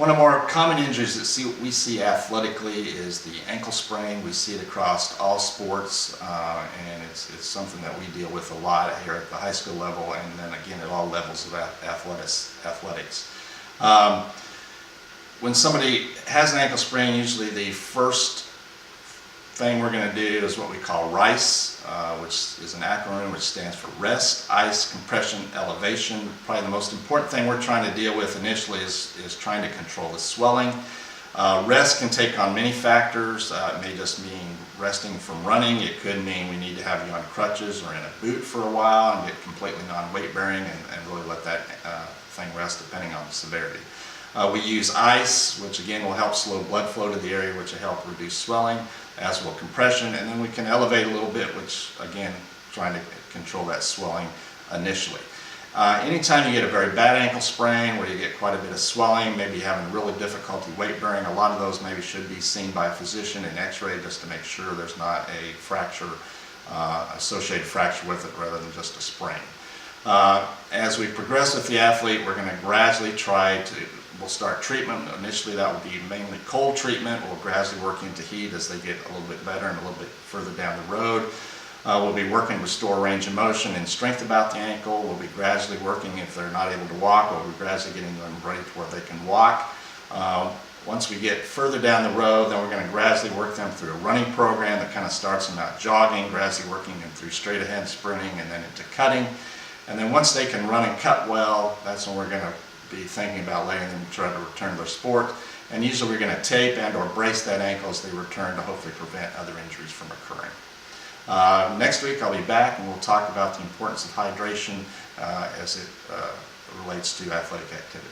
One of the more common injuries that we see athletically is the ankle sprain. We see it across all sports, and it's something that we deal with a lot here at the high school level, and then again at all levels of athletics. When somebody has an ankle sprain, usually the first thing we're going to do is what we call RICE, which is an acronym which stands for rest, ice, compression, elevation. Probably the most important thing we're trying to deal with initially is trying to control the swelling. Rest can take on many factors. It may just mean resting from running. It could mean we need to have you on crutches or in a boot for a while and get completely non-weight bearing and really let that thing rest depending on the severity. We use ice, which again will help slow blood flow to the area, which will help reduce swelling, as will compression, and then we can elevate a little bit, which again, trying to control that swelling initially. Anytime you get a very bad ankle sprain where you get quite a bit of swelling, maybe you're having really difficulty weight bearing, a lot of those maybe should be seen by a physician in x-ray just to make sure there's not a fracture, associated fracture with it rather than just a sprain. As we progress with the athlete, we're going to gradually we'll start treatment. Initially that will be mainly cold treatment. We'll gradually work into heat as they get a little bit better and a little bit further down the road. We'll be working to restore range of motion and strength about the ankle. We'll be gradually working, if they're not able to walk, we'll be gradually getting them ready to where they can walk. Once we get further down the road, then we're going to gradually work them through a running program that kind of starts them out jogging, gradually working them through straight ahead sprinting and then into cutting. And then once they can run and cut well, that's when we're going to be thinking about letting them try to return to their sport. And usually we're going to tape and or brace that ankle as they return to hopefully prevent other injuries from occurring. Next week I'll be back and we'll talk about the importance of hydration as it relates to athletic activity.